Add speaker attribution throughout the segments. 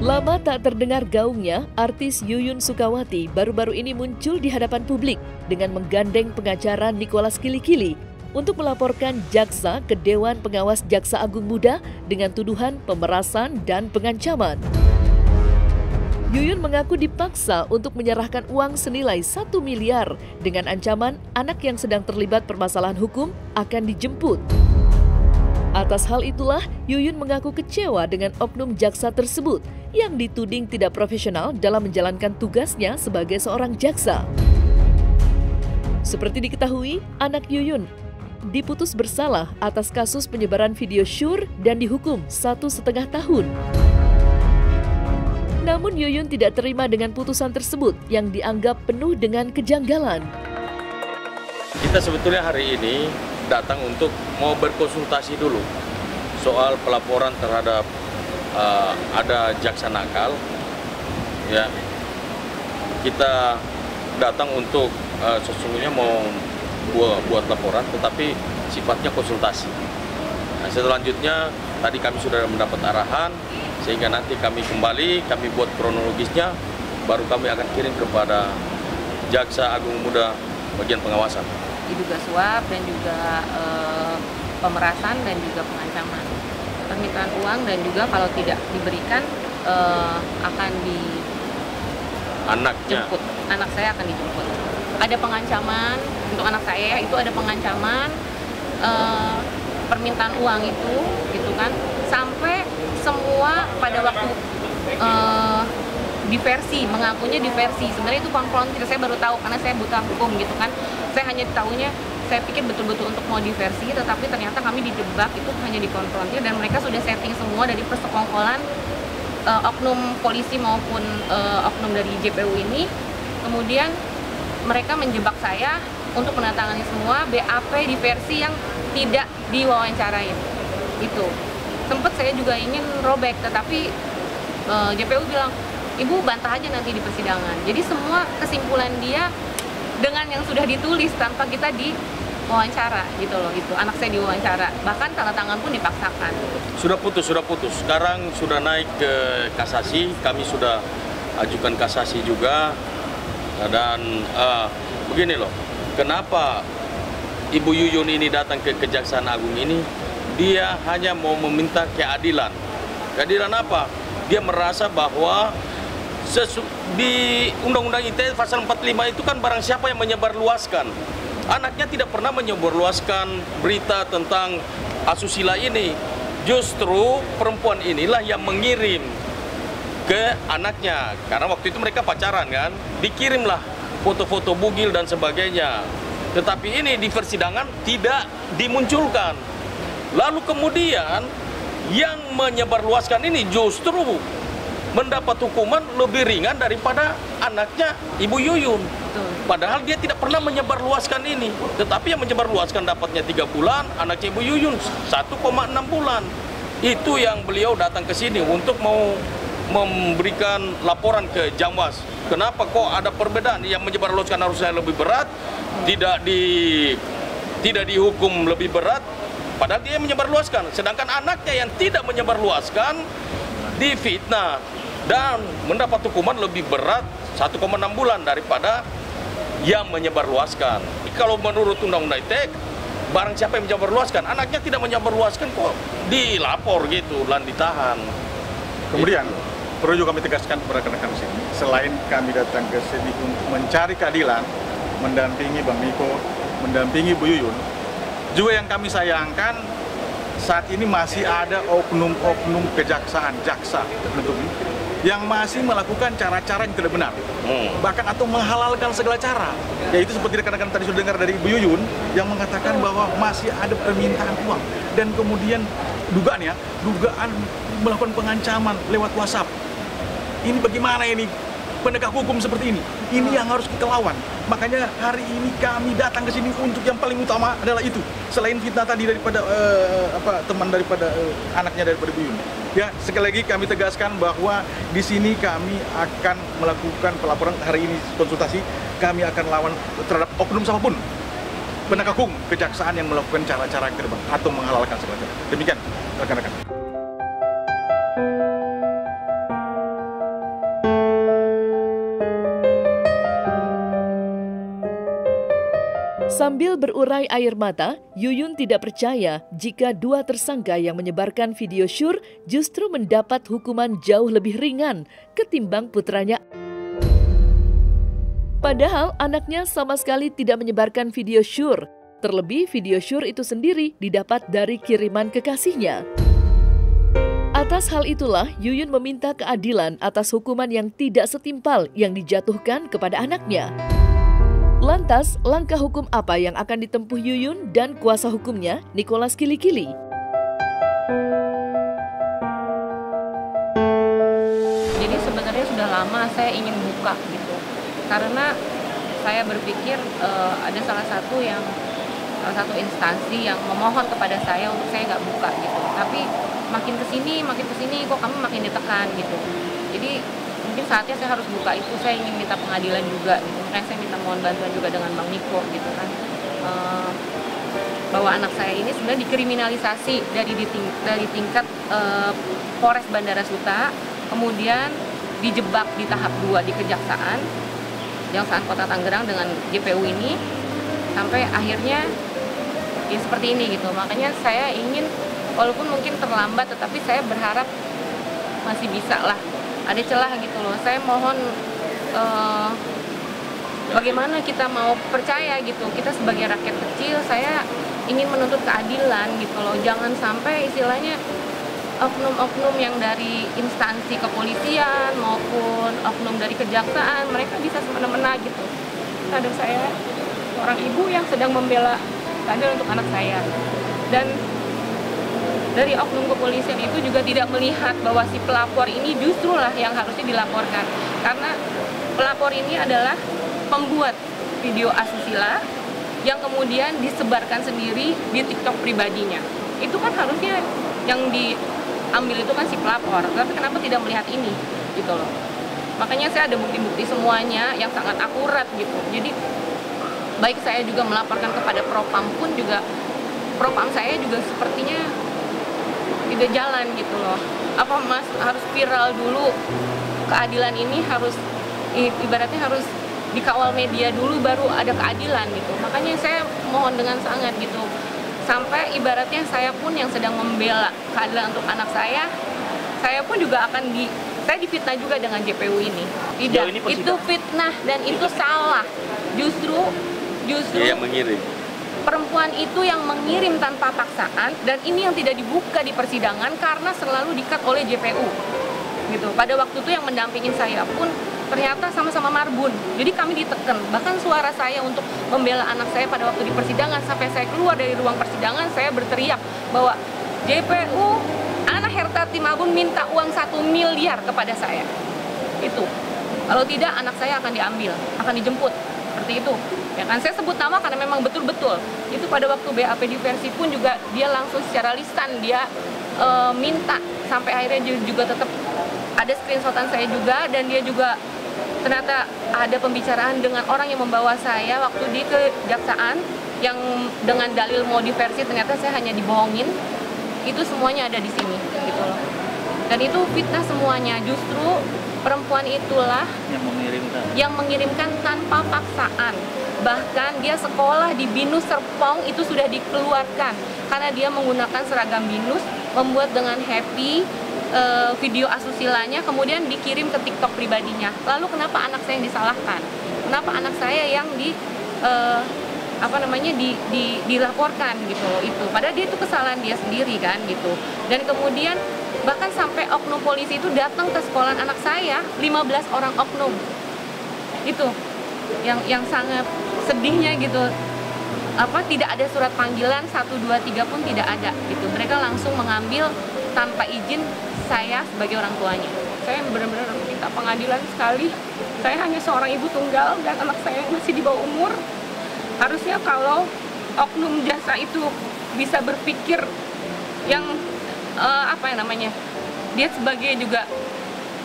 Speaker 1: Lama tak terdengar gaungnya, artis Yuyun Sukawati baru-baru ini muncul di hadapan publik dengan menggandeng pengacara Nicholas Kilikili untuk melaporkan jaksa ke Dewan Pengawas Jaksa Agung Muda dengan tuduhan pemerasan dan pengancaman. Yuyun mengaku dipaksa untuk menyerahkan uang senilai 1 miliar dengan ancaman anak yang sedang terlibat permasalahan hukum akan dijemput. Atas hal itulah, Yuyun mengaku kecewa dengan oknum jaksa tersebut yang dituding tidak profesional dalam menjalankan tugasnya sebagai seorang jaksa. Seperti diketahui, anak Yuyun diputus bersalah atas kasus penyebaran video syur dan dihukum 1,5 tahun. Namun Yuyun tidak terima dengan putusan tersebut yang dianggap penuh dengan kejanggalan.
Speaker 2: Kita sebetulnya hari ini datang untuk mau berkonsultasi dulu soal pelaporan terhadap ada jaksa nakal. Ya, kita datang untuk sesungguhnya mau buat laporan, tetapi sifatnya konsultasi. Nah, selanjutnya tadi kami sudah mendapat arahan, sehingga nanti kami kembali, kami buat kronologisnya, baru kami akan kirim kepada Jaksa Agung Muda bagian pengawasan.
Speaker 3: Diduga suap dan juga pemerasan dan juga pengancaman, permintaan uang, dan juga kalau tidak diberikan akan dijemput. Anak saya akan dijemput. Ada pengancaman untuk anak saya, itu ada pengancaman permintaan uang itu, gitu kan, sampai semua pada waktu diversi, mengakunya diversi. Sebenarnya itu konfrontir, saya baru tahu karena saya buta hukum gitu kan. Saya hanya tahunya, saya pikir betul-betul untuk mau diversi, tetapi ternyata kami dijebak itu hanya dikonfrontir, dan mereka sudah setting semua dari persekongkolan oknum polisi maupun oknum dari JPU ini. Kemudian mereka menjebak saya untuk menandatangani semua BAP diversi yang tidak diwawancarain. Itu sempat saya juga ingin robek, tetapi JPU bilang, Ibu bantah aja nanti di persidangan. Jadi semua kesimpulan dia dengan yang sudah ditulis tanpa kita diwawancara gitu loh. Itu anak saya diwawancara, bahkan tanda tangan pun dipaksakan.
Speaker 2: Sudah putus. Sekarang sudah naik ke kasasi, kami sudah ajukan kasasi juga. Dan begini loh, kenapa Ibu Yuyun ini datang ke Kejaksaan Agung ini? Dia hanya mau meminta keadilan. Keadilan apa? Dia merasa bahwa di Undang-Undang ITE pasal 45 itu kan barang siapa yang menyebarluaskan. Anaknya tidak pernah menyebarluaskan berita tentang asusila ini. Justru perempuan inilah yang mengirim ke anaknya. Karena waktu itu mereka pacaran kan. Dikirimlah foto-foto bugil dan sebagainya. Tetapi ini di persidangan tidak dimunculkan. Lalu kemudian yang menyebarluaskan ini justru mendapat hukuman lebih ringan daripada anaknya Ibu Yuyun. Padahal dia tidak pernah menyebarluaskan ini. Tetapi yang menyebarluaskan dapatnya 3 bulan, anaknya Ibu Yuyun 1,6 bulan. Itu yang beliau datang ke sini untuk mau memberikan laporan ke Jamwas. Kenapa kok ada perbedaan? Yang menyebarluaskan harusnya lebih berat, tidak dihukum lebih berat, padahal dia menyebarluaskan. Sedangkan anaknya yang tidak menyebarluaskan difitnah dan mendapat hukuman lebih berat 1,6 bulan daripada yang menyebarluaskan. Kalau menurut Undang-Undang ITE, barang siapa yang menyebarluaskan, anaknya tidak menyebarluaskan kok dilapor gitu dan ditahan.
Speaker 4: Kemudian perlu juga kami tegaskan kepada rekan-rekan di sini, selain kami datang ke sini untuk mencari keadilan, mendampingi Bang Niko, mendampingi Bu Yuyun, juga yang kami sayangkan saat ini masih ada oknum-oknum kejaksaan, jaksa yang masih melakukan cara-cara yang tidak benar, bahkan atau menghalalkan segala cara. Yaitu seperti rekan-rekan tadi sudah dengar dari Bu Yuyun yang mengatakan bahwa masih ada permintaan uang, dan kemudian dugaan melakukan pengancaman lewat WhatsApp. Ini bagaimana ini penegak hukum seperti ini. Ini yang harus kita lawan. Makanya hari ini kami datang ke sini untuk yang paling utama adalah itu. Selain fitnah tadi daripada teman daripada anaknya daripada Buyun. Ya, sekali lagi kami tegaskan bahwa di sini kami akan melakukan pelaporan hari ini konsultasi. Kami akan lawan terhadap oknum siapapun penegak hukum, kejaksaan yang melakukan cara-cara terbang atau menghalalkan segala cara. Demikian, rekan-rekan.
Speaker 1: Sambil berurai air mata, Yuyun tidak percaya jika dua tersangka yang menyebarkan video syur justru mendapat hukuman jauh lebih ringan ketimbang putranya. Padahal anaknya sama sekali tidak menyebarkan video syur. Terlebih video syur itu sendiri didapat dari kiriman kekasihnya. Atas hal itulah Yuyun meminta keadilan atas hukuman yang tidak setimpal yang dijatuhkan kepada anaknya. Lantas, langkah hukum apa yang akan ditempuh Yuyun dan kuasa hukumnya, Nicholas Kilikili?
Speaker 3: Jadi sebenarnya sudah lama saya ingin buka gitu, karena saya berpikir ada salah satu instansi yang memohon kepada saya untuk saya nggak buka gitu. Tapi makin kesini kok kami makin ditekan gitu. Jadi mungkin saatnya saya harus buka itu. Saya ingin minta pengadilan juga gitu. Makanya saya minta mohon bantuan juga dengan Bang Niko gitu kan, bahwa anak saya ini sebenarnya dikriminalisasi dari tingkat Polres Bandara Suta, kemudian dijebak di tahap 2 di Kejaksaan Kota Tangerang dengan JPU ini, sampai akhirnya ya seperti ini gitu. Makanya saya ingin, walaupun mungkin terlambat, tetapi saya berharap masih bisa lah, ada celah gitu loh. Saya mohon, bagaimana kita mau percaya gitu, kita sebagai rakyat kecil, saya ingin menuntut keadilan gitu loh. Jangan sampai istilahnya oknum-oknum yang dari instansi kepolisian maupun oknum dari kejaksaan, mereka bisa semena-mena gitu. Ada saya seorang ibu yang sedang membela keadilan untuk anak saya, dan dari oknum kepolisian itu juga tidak melihat bahwa si pelapor ini justru lah yang harusnya dilaporkan, karena pelapor ini adalah pembuat video asusila yang kemudian disebarkan sendiri di TikTok pribadinya. Itu kan harusnya yang diambil itu kan si pelapor, tapi kenapa tidak melihat ini gitu loh. Makanya saya ada bukti-bukti semuanya yang sangat akurat gitu. Jadi baik saya juga melaporkan kepada Propam pun juga, Propam saya juga sepertinya tidak jalan gitu loh. Apa Mas harus viral dulu, keadilan ini harus ibaratnya harus dikawal media dulu baru ada keadilan gitu. Makanya saya mohon dengan sangat gitu, sampai ibaratnya saya pun yang sedang membela keadilan untuk anak saya pun juga akan saya difitnah juga dengan JPU ini. Tidak, itu fitnah dan itu salah. Justru
Speaker 2: dia yang mengirim.
Speaker 3: Perempuan itu yang mengirim tanpa paksaan, dan ini yang tidak dibuka di persidangan karena selalu di-cut oleh JPU gitu. Pada waktu itu yang mendampingin saya pun ternyata sama-sama marbun, jadi kami ditekan. Bahkan suara saya untuk membela anak saya pada waktu di persidangan, sampai saya keluar dari ruang persidangan, saya berteriak bahwa JPU anak Hertati Marbun minta uang 1 miliar kepada saya. Itu kalau tidak anak saya akan diambil, akan dijemput, seperti itu. Ya kan, saya sebut nama karena memang betul-betul itu pada waktu BAP diversi pun juga dia langsung secara lisan dia minta, sampai akhirnya juga tetap ada screenshotan saya juga, dan dia juga ternyata ada pembicaraan dengan orang yang membawa saya waktu di kejaksaan yang dengan dalil mau diversi, ternyata saya hanya dibohongin. Itu semuanya ada di sini gitu loh. Dan itu fitnah semuanya. Justru perempuan itulah yang mengirimkan tanpa paksaan. Bahkan dia sekolah di BINUS Serpong itu sudah dikeluarkan karena dia menggunakan seragam BINUS, membuat dengan happy video asusilanya, kemudian dikirim ke TikTok pribadinya. Lalu kenapa anak saya yang disalahkan? Kenapa anak saya yang dilaporkan gitu loh itu? Padahal dia itu kesalahan dia sendiri kan gitu. Dan kemudian bahkan sampai oknum polisi itu datang ke sekolah anak saya, 15 orang oknum. Itu yang sangat sedihnya gitu. Tidak ada surat panggilan 1, 2, 3 pun tidak ada gitu. Mereka langsung mengambil tanpa izin saya sebagai orang tuanya. Saya benar-benar minta pengadilan sekali Saya hanya seorang ibu tunggal dan anak saya masih di bawah umur. Harusnya kalau oknum jasa itu bisa berpikir yang dia sebagai juga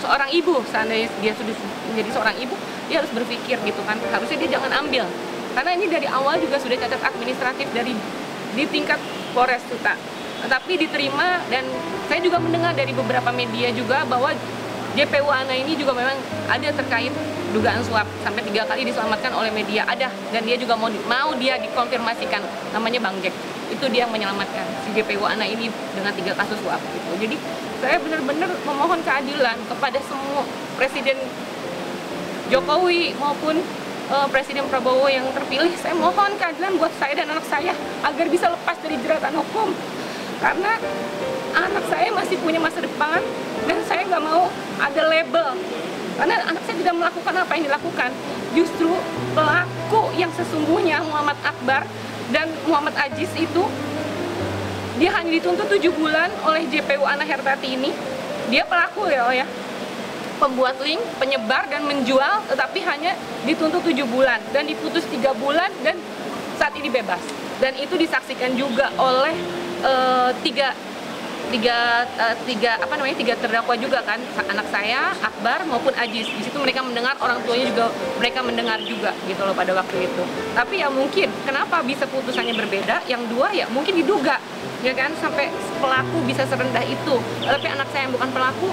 Speaker 3: seorang ibu, seandainya dia sudah menjadi seorang ibu, dia harus berpikir gitu kan. Harusnya dia jangan ambil. Karena ini dari awal juga sudah cacat administratif di tingkat Polres Kuta. Tetapi diterima, dan saya juga mendengar dari beberapa media juga bahwa JPU Ana ini juga memang ada terkait dugaan suap, sampai 3 kali diselamatkan oleh media, ada, dan dia juga mau dia dikonfirmasikan, namanya Bang Jack, itu dia yang menyelamatkan si JPU Ana ini dengan 3 kasus suap gitu. Jadi saya benar-benar memohon keadilan kepada semua Presiden Jokowi maupun Presiden Prabowo yang terpilih. Saya mohon keadilan buat saya dan anak saya agar bisa lepas dari jeratan hukum, karena anak saya masih punya masa depan dan saya nggak mau ada label, karena anak saya tidak melakukan apa yang dilakukan. Justru pelaku yang sesungguhnya Muhammad Akbar dan Muhammad Ajis itu, dia hanya dituntut 7 bulan oleh JPU Ana Hertati ini. Dia pelaku ya, pembuat link, penyebar dan menjual, tetapi hanya dituntut 7 bulan dan diputus 3 bulan dan saat ini bebas. Dan itu disaksikan juga oleh tiga terdakwa juga kan, anak saya, Akbar maupun Ajis. Di situ mereka mendengar, orang tuanya juga mereka mendengar juga gitu loh pada waktu itu. Tapi ya mungkin kenapa bisa putusannya berbeda? Yang dua ya mungkin diduga ya kan, sampai pelaku bisa serendah itu. Tapi anak saya yang bukan pelaku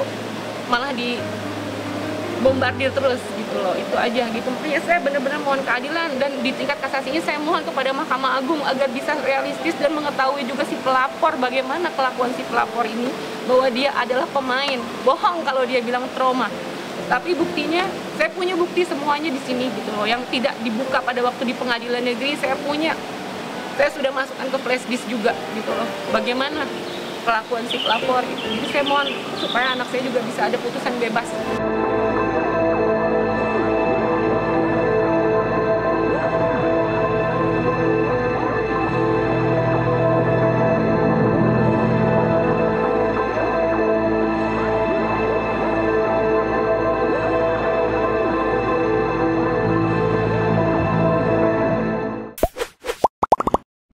Speaker 3: malah bombardir terus gitu loh. Itu aja gitu. Makanya saya benar-benar mohon keadilan, dan di tingkat kasasi ini saya mohon kepada Mahkamah Agung agar bisa realistis dan mengetahui juga si pelapor, bagaimana kelakuan si pelapor ini, bahwa dia adalah pemain. Bohong kalau dia bilang trauma. Tapi buktinya, saya punya bukti semuanya di sini gitu loh, yang tidak dibuka pada waktu di pengadilan negeri. Saya punya, saya sudah masukkan ke flash disk juga gitu loh, bagaimana kelakuan si pelapor gitu. Jadi saya mohon supaya anak saya juga bisa ada putusan bebas.